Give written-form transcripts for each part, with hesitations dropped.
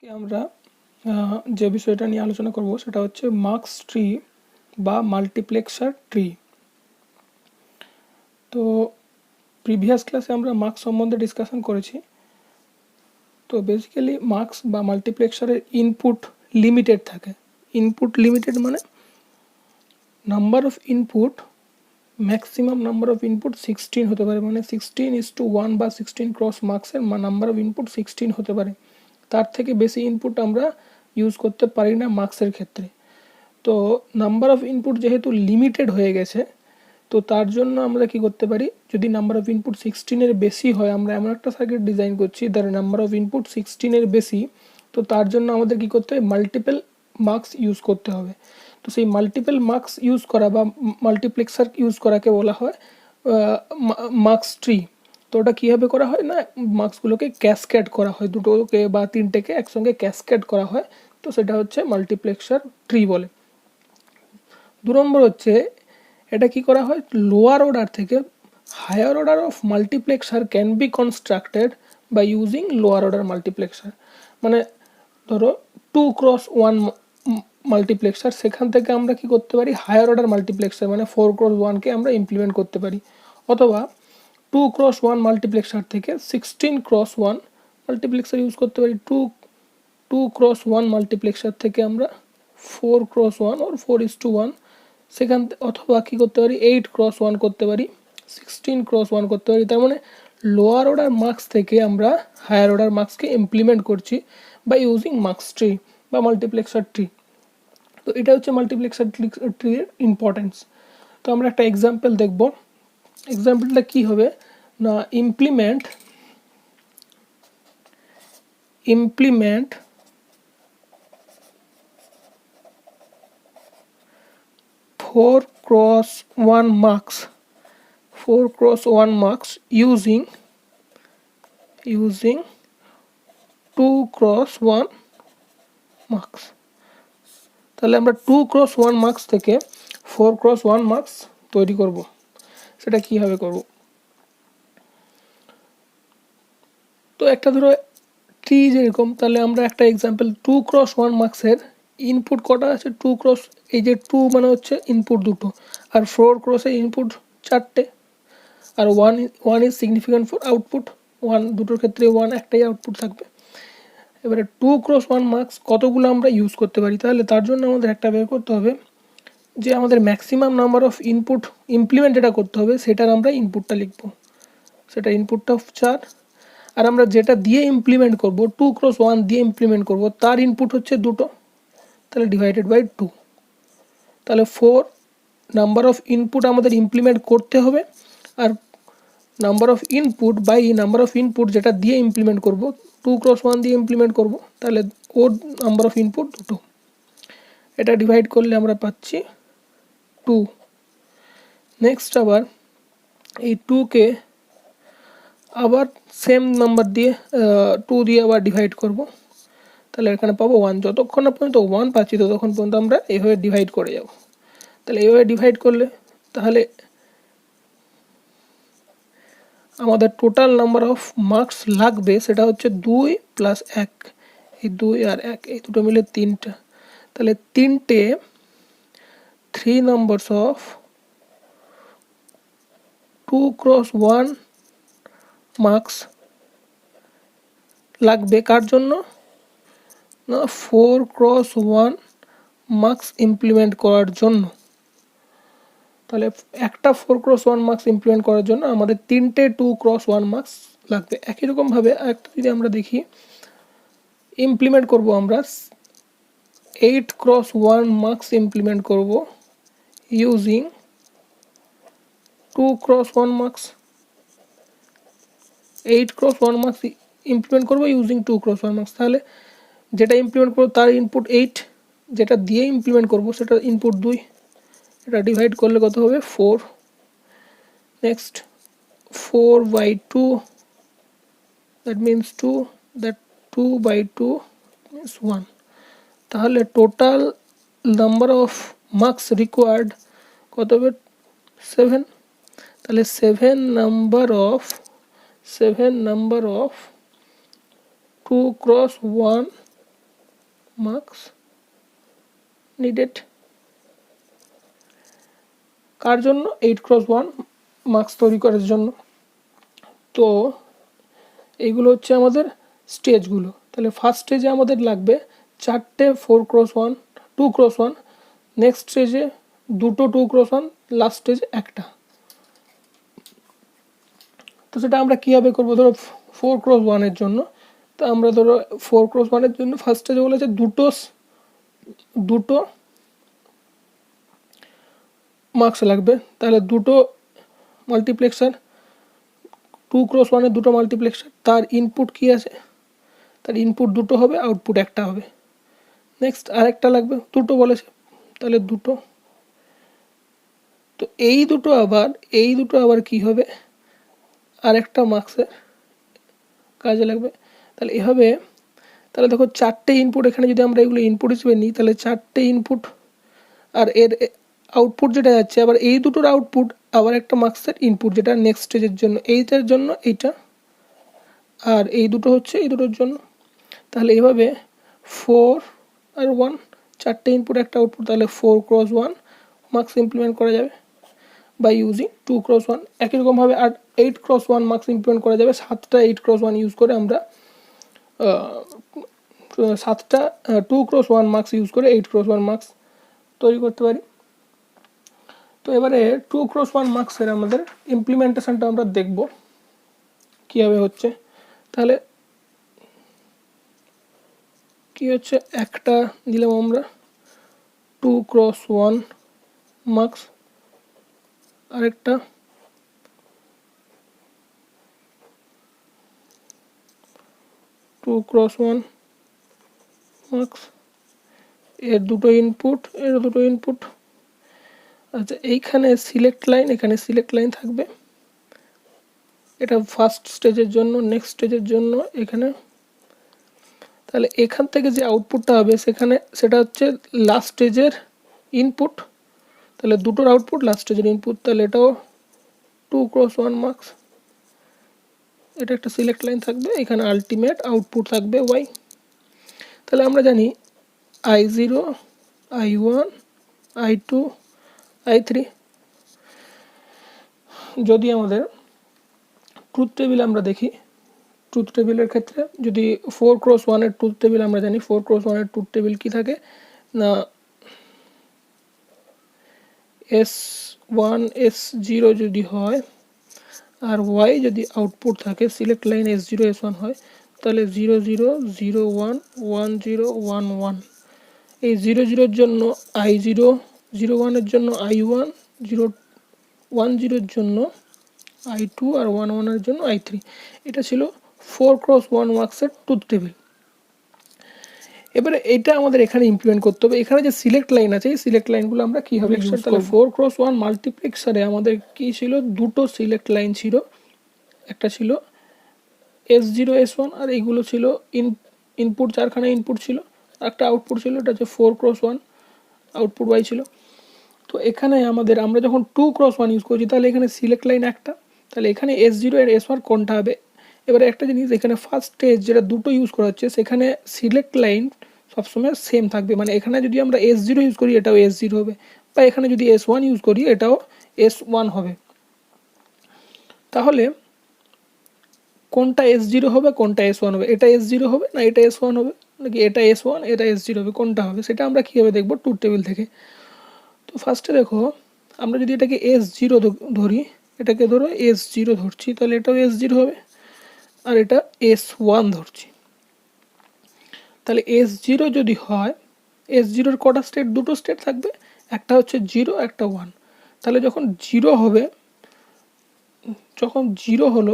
আমরা যে বিষয়টা নিয়ে আলোচনা করব সেটা হচ্ছে মার্কস ট্রি বা মাল্টিপ্লেক্সার ট্রি। তো প্রিভিয়াস ক্লাসে আমরা মার্কস সম্বন্ধে ডিসকাশন করেছি। তো বেসিক্যালি মার্কস বা মাল্টিপ্লেক্সারের ইনপুট লিমিটেড থাকে। ইনপুট লিমিটেড মানে number of input, maximum number of input 16 হতে পারে, মানে 16:1 বা 16 ক্রস মার্কসের নাম্বার অফ ইনপুট 16 হতে পারে। তার থেকে বেশি ইনপুট আমরা ইউজ করতে পারি না মার্কসের ক্ষেত্রে। তো নাম্বার অফ ইনপুট যেহেতু লিমিটেড হয়ে গেছে, তো তার জন্য আমরা কি করতে পারি, যদি নাম্বার অফ ইনপুট 16-এর বেশি হয়, আমরা এমন একটা সার্কিট ডিজাইন করছি যার নাম্বার অফ ইনপুট 16-এর বেশি, তো তার জন্য আমাদের কি করতে হবে, মাল্টিপল মার্কস ইউজ করতে হবে। তো সেই মাল্টিপল মার্কস ইউজ করা বা মাল্টিপ্লেক্সার ইউজ করাকে বলা হয় মার্কস ট্রি। তো ওটা কীভাবে করা হয় না, মার্কসগুলোকে ক্যাসকেড করা হয়, দুটোকে বা তিনটেকে একসঙ্গে ক্যাসকেড করা হয়। তো সেটা হচ্ছে মাল্টিপ্লেক্সার ট্রি বলে। 2 নম্বর হচ্ছে, এটা কি করা হয়, লোয়ার অর্ডার থেকে higher order of multiplexer can be constructed by using lower order multiplexer. মানে ধরো 2x1 মাল্টিপ্লেক্সার, সেখান থেকে আমরা কি করতে পারি, হায়ার অর্ডার মাল্টিপ্লেক্সার মানে 4x1কে আমরা ইমপ্লিমেন্ট করতে পারি। অথবা 2x1 মাল্টিপ্লেক্সার থেকে 16x1 মাল্টিপ্লেক্সার ইউজ করতে পারি। 2x1 মাল্টিপ্লেক্সার থেকে আমরা 4x1 or 4:1 সেখান, অথবা কী করতে পারি, 8x1 করতে পারি, 16x1 করতে পারি। তার মানে লোয়ার অর্ডার মার্কস থেকে আমরা হায়ার অর্ডার মার্কসকে ইমপ্লিমেন্ট করছি বাই ইউজিং মার্কস ট্রি বা মাল্টিপ্লেক্সার ট্রি। তো এটা হচ্ছে মাল্টিপ্লেক্সার ট্রির ইম্পর্টেন্স। তো আমরা একটা এক্সাম্পল দেখব। এক্সাম্পলটা কী হবে না, implement 4x1 marks using 2x1 marks। তাহলে আমরা 2x1 marks থেকে 4x1 marks তৈরি করব। সেটা কীভাবে করব, তো একটা ধরো ট্রি যেরকম, তাহলে আমরা একটা এক্সাম্পল 2x1 মার্কসের ইনপুট কটা আছে, 2x, এই যে 2 মানে হচ্ছে ইনপুট দুটো, আর 4x ইনপুট 4টে, আর 1 ইজ সিগনিফিক্যান্ট ফর আউটপুট। 1 দুটোর ক্ষেত্রে 1 একটাই আউটপুট থাকবে। এবারে 2x1 মার্কস কতগুলো আমরা ইউজ করতে পারি, তাহলে তার জন্য আমাদের একটা বের করতে হবে যে আমাদের maximum number of input implement যেটা করতে হবে সেটার আমরা ইনপুটটা লিখব, সেটা ইনপুটটা 4। আর আমরা যেটা দিয়ে ইমপ্লিমেন্ট করব, 2x1 দিয়ে ইমপ্লিমেন্ট করব, তার ইনপুট হচ্ছে দুটো, তাহলে ডিভাইডেড বাই 2। তাহলে 4 নাম্বার অফ ইনপুট আমাদের ইমপ্লিমেন্ট করতে হবে, আর number of input by number of input যেটা দিয়ে ইমপ্লিমেন্ট করব, 2x1 দিয়ে ইমপ্লিমেন্ট করব, তাহলে ওর নাম্বার অফ ইনপুট দুটো। এটা ডিভাইড করলে আমরা পাচ্ছি 2। নেক্সট আবার এই 2কে আবার সেম নাম্বার দিয়ে 2 দিয়ে আবার ডিভাইড করব, তাহলে এখানে পাবো 1। যতক্ষণ না পর্যন্ত 1 পাচ্ছি ততক্ষণ পর্যন্ত আমরা এইভাবে ডিভাইড করে যাব। তাহলে এইভাবে ডিভাইড করলে তাহলে আমাদের টোটাল নাম্বার অফ মার্কস লাগবে সেটা হচ্ছে 2 + 1, এই 2 আর 1 এই দুটো মিলে 3টা। তাহলে 3টে 3 নাম্বারস অফ 2x1 মার্কস লাগবে, কার জন্য না, 4x1 মার্কস ইমপ্লিমেন্ট করার জন্য। তাহলে একটা 4x1 মার্কস ইমপ্লিমেন্ট করার জন্য আমাদের 3টে 2x1 মার্কস লাগবে। একই রকমভাবে একটা যদি আমরা দেখি, ইমপ্লিমেন্ট করব আমরা 8x1 মার্কস ইমপ্লিমেন্ট করব using 2x1 marks. 8x1 marks implement করব ইউজিং 2x1 মার্কস। তাহলে যেটা ইমপ্লিমেন্ট করব তার ইনপুট 8, যেটা দিয়ে ইমপ্লিমেন্ট করব সেটা ইনপুট 2। এটা ডিভাইড করলে কত হবে, 4। Next 4/2, that means 2, that 2/2 means 1। তাহলে total number of marks required কত হবে, 7। তাহলে 7 number of 2x1 marks needed. কার জন্য? 8x1 মার্কস তৈরি করার জন্য। তো এইগুলো হচ্ছে আমাদের স্টেজগুলো। তাহলে ফার্স্ট স্টেজে আমাদের লাগবে 4টে 4x1 2x1, নেক্সট স্টেজে 2টো 2x1, লাস্ট স্টেজে একটা। তো সেটা আমরা কীভাবে করবো? ধরো 4x1 জন্য, তো আমরা ধরো 4x1 জন্য ফার্স্ট স্টেজে বলেছে দুটো মার্কস লাগবে। তাহলে দুটো মাল্টিপ্লেক্সার, 2x1 দুটো মাল্টিপ্লেক্সার, তার ইনপুট কি আছে? তার ইনপুট দুটো হবে, আউটপুট একটা হবে। নেক্সট আরেকটা লাগবে, দুটো বলেছে, তাহলে দুটো। তো এই দুটো আবার কি হবে? আরেকটা মার্কসের কাজে লাগবে। তাহলে এভাবে, তাহলে দেখো 4টে ইনপুট, এখানে যদি আমরা এগুলো ইনপুট হিসেবে নিই, তাহলে 4টে ইনপুট, আর এর আউটপুট যেটা যাচ্ছে, আবার এই দুটোর আউটপুট আবার একটা মার্কসের ইনপুট, যেটা নেক্সট স্টেজের জন্য, এইটার জন্য এইটা, আর এই দুটো হচ্ছে এই দুটোর জন্য। তাহলে এভাবে 4 আর 1, 4টে ইনপুট একটা আউটপুট, তাহলে 4x1 মার্কস ইমপ্লিমেন্ট করা যাবে বাই ইউজিং 2x1। একই রকমভাবে আর 8x1 মার্কস ইমপ্লিমেন্ট করা যাবে। 7টা 8x1 ইউজ করে আমরা 7টা 2x1 মার্কস ইউজ করে 8x1 মার্কস তৈরি করতে পারি। তো এবারে 2x1 মার্কসের আমাদের ইমপ্লিমেন্টেশনটা আমরা দেখব কীভাবে হচ্ছে। তাহলে কি হচ্ছে, একটা দিলাম আমরা 2x1 মার্কস, আরেকটা 2x1 মার্কস, এর দুটো ইনপুট। আচ্ছা, এইখানে সিলেক্ট লাইন, এখানে সিলেক্ট লাইন থাকবে, এটা ফার্স্ট স্টেজের জন্য, নেক্সট স্টেজের জন্য এখানে। তাহলে এখান থেকে যে আউটপুটটা হবে সেটা হচ্ছে লাস্ট স্টেজের ইনপুট। তাহলে দুটোর আউটপুট লাস্ট স্টেজের ইনপুট, তাহলে এটাও 2x1 মার্কস। এটা একটা সিলেক্ট লাইন থাকবে, এখানে আলটিমেট আউটপুট থাকবে y। তাহলে আমরা জানি I0, I1, I2, I3। যদি আমাদের ট্রুথ টেবিল আমরা দেখি, ট্রুথ টেবিলের ক্ষেত্রে যদি 4x1 ট্রুথ টেবিল আমরা জানি, 4x1 ট্রুথ টেবিল কি থাকে না, S1 S0 যদি হয় আর y যদি আউটপুট থাকে, সিলেক্ট লাইন S0 S1 হয়, তাহলে 0 0 0 1 1 0 1 1। এই 0 0 জন্য I0, 0 1 জন্য I1, 0 1 0 জন্য I2, আর 1 1 জন্য I3। এটা ছিল 4x1 মার্কসের ট্রুথ টেবিল। এবারে এটা আমাদের এখানে ইমপ্লিমেন্ট করতে হবে। এখানে যে সিলেক্ট লাইন আছে, এই সিলেক্ট লাইনগুলো আমরা কীভাবে ইউজ করব? 4x1 মাল্টিপ্লেক্সারে আমাদের কি ছিল? দুটো সিলেক্ট লাইন ছিল, একটা ছিল S0 S1, আর এইগুলো ছিল ইনপুট, 4খানা ইনপুট ছিল, একটা আউটপুট ছিল, এটা হচ্ছে 4x1 আউটপুট y ছিল। তো এখানে আমরা যখন 2x1 ইউজ করছি, তাহলে এখানে সিলেক্ট লাইন একটা, তাহলে এখানে S0 আর S1 কোনটা হবে? এবারে একটা জিনিস, এখানে ফার্স্ট স্টেজ যেটা দুটো ইউজ করা হচ্ছে, সেখানে সিলেক্ট লাইন সবসময় সেম থাকবে। মানে এখানে যদি আমরা S0 ইউজ করি, এটাও S0 হবে, বা এখানে যদি S1 ইউজ করি, এটাও S1 হবে। তাহলে কোনটা S0 হবে, কোনটা S1 হবে? এটা S0 হবে না এটা S1 হবে, নাকি এটা S1 এটা S0 হবে? কোনটা হবে সেটা আমরা কীভাবে দেখবো? ট্রুথ টেবিল থেকে। তো ফার্স্টে দেখো, আমরা যদি এটাকে S0 ধরি, এটাকে ধরো S0 ধরছি, তাহলে এটাও S0 হবে, আর এটা S1 ধরছি। তাহলে S0 যদি হয়, S0-র কটা স্টেট? দুটো স্টেট থাকবে, একটা হচ্ছে 0, একটা 1। তাহলে যখন 0 হবে, যখন 0 হলো,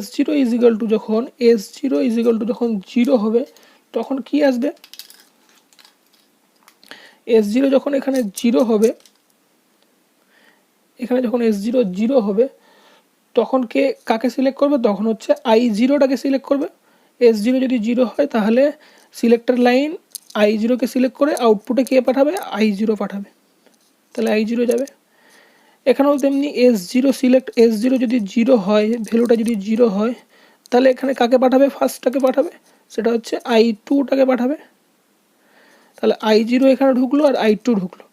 S0 ইজিক্যাল টু যখন যখন 0 হবে, তখন কি আসবে? S0 যখন এখানে 0 হবে, এখানে যখন S0 0 হবে, তখন কাকে সিলেক্ট করবে? তখন হচ্ছে I0টাকে সিলেক্ট করবে। S0 যদি 0 হয়, তাহলে সিলেক্টর লাইন I0কে সিলেক্ট করে আউটপুটে কে পাঠাবে? I0 পাঠাবে, তাহলে I0 যাবে। এখানেও তেমনি S0 যদি 0 হয়, ভ্যালুটা যদি 0 হয়, তাহলে এখানে কাকে পাঠাবে? ফার্স্টটাকে পাঠাবে, সেটা হচ্ছে I2টাকে পাঠাবে। তাহলে I0 এখানে ঢুকলো আর I2 ঢুকলো।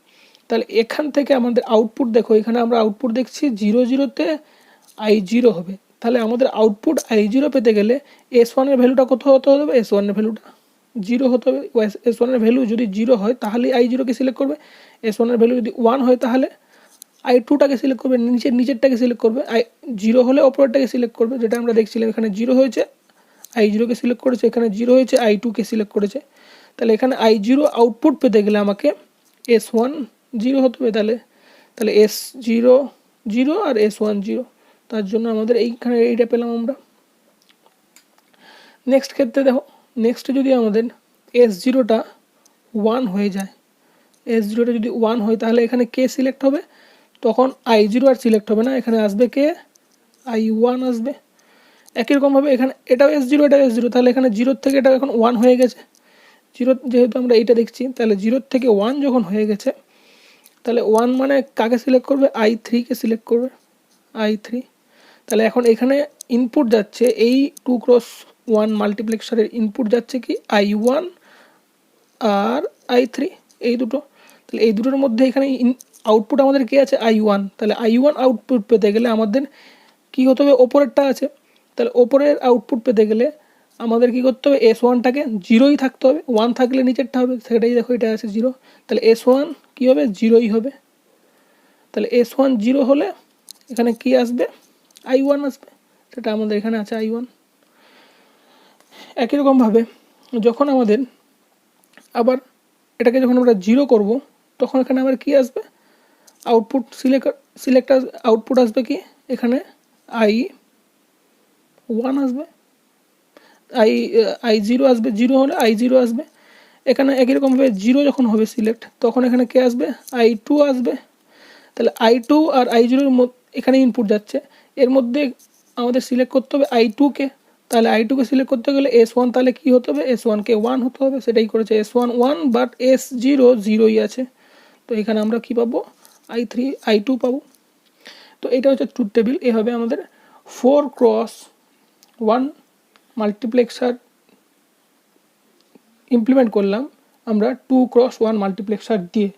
তাহলে এখান থেকে আমাদের আউটপুট দেখো, এখানে আমরা আউটপুট দেখছি 0 0-তে I0 হবে। তাহলে আমাদের আউটপুট I0 পেতে গেলে S1 এর ভ্যালুটা কত হতে হবে? S1 এর ভ্যালুটা 0 হতে হবে। S1 এর ভ্যালু যদি 0 হয় তাহলে I0কে সিলেক্ট করবে, S1 এর ভ্যালু যদি 1 হয় তাহলে I2টাকে সিলেক্ট করবে, নিচেরটাকে সিলেক্ট করবে। 0 হলে অপরেরটাকে সিলেক্ট করবে, যেটা আমরা দেখছিলাম এখানে 0 হয়েছে I0কে সিলেক্ট করেছে, এখানে 0 হয়েছে I2কে সিলেক্ট করেছে। তাহলে এখানে I0 আউটপুট পেতে গেলে আমাকে S1 0 হতে হবে। তাহলে S0 0 আর S1 0, তার জন্য আমাদের এইখানে এইটা পেলাম আমরা। নেক্সট ক্ষেত্রে দেখো, নেক্সটে যদি আমাদের S0টা 1 হয়ে যায়, S0টা যদি 1 হয় তাহলে এখানে কে সিলেক্ট হবে? তখন I0 আর সিলেক্ট হবে না, এখানে আসবে কে? I1 আসবে। একই রকমভাবে এখানে এটাও S0 এটাও S0, তাহলে এখানে 0 থেকে এটা এখন 1 হয়ে গেছে। 0 যেহেতু আমরা এইটা দেখছি, তাহলে 0 থেকে 1 যখন হয়ে গেছে, তাহলে 1 মানে কাকে সিলেক্ট করবে? I3কে সিলেক্ট করবে, I3। তাহলে এখন এখানে ইনপুট যাচ্ছে, এই 2x1 মাল্টিপ্লেক্সারের ইনপুট যাচ্ছে কি? I1 আর I3, এই দুটো। তাহলে এই দুটোর মধ্যে এখানে আউটপুট আমাদের কে আছে? I1। তাহলে I1 আউটপুট পেতে গেলে আমাদের কী হতে হবে? ওপরেরটা আছে, তাহলে ওপরের আউটপুট পেতে গেলে আমাদের কী করতে হবে? S1টাকে 0ই থাকতে হবে, 1 থাকলে নিচেরটা হবে, সেটাই দেখো এটা আছে 0। তাহলে S1 কী হবে? 0ই হবে। তাহলে S1 0 হলে এখানে কি আসবে? I1 আসবে, সেটা আমাদের এখানে আছে I1। একই রকমভাবে যখন আমাদের আবার এটাকে যখন আমরা 0 করব, তখন এখানে আবার কি আসবে? আউটপুট সিলেক্ট আউটপুট আসবে কি? এখানে I1 আসবে, I0 আসবে, 0 হলে I0 আসবে। এখানে একই রকমভাবে 0 যখন হবে সিলেক্ট, তখন এখানে কে আসবে? I2 আসবে। তাহলে I2 আর I0 এখানে ইনপুট যাচ্ছে, এর মধ্যে আমাদের সিলেক্ট করতে হবে I2কে। তাহলে I2কে সিলেক্ট করতে গেলে S1 তাহলে কী হতে হবে? S1কে 1 হতে হবে, সেটাই করেছে S1 1, বাট S0 0ই আছে। তো এখানে আমরা কি পাবো? I3 I2 পাবো। তো এটা হচ্ছে ট্রুথ টেবিল। এভাবে আমাদের 4x1 মাল্টিপ্লেক্সার ইমপ্লিমেন্ট করলাম আমরা 2x1 মাল্টিপ্লেক্সার দিয়ে।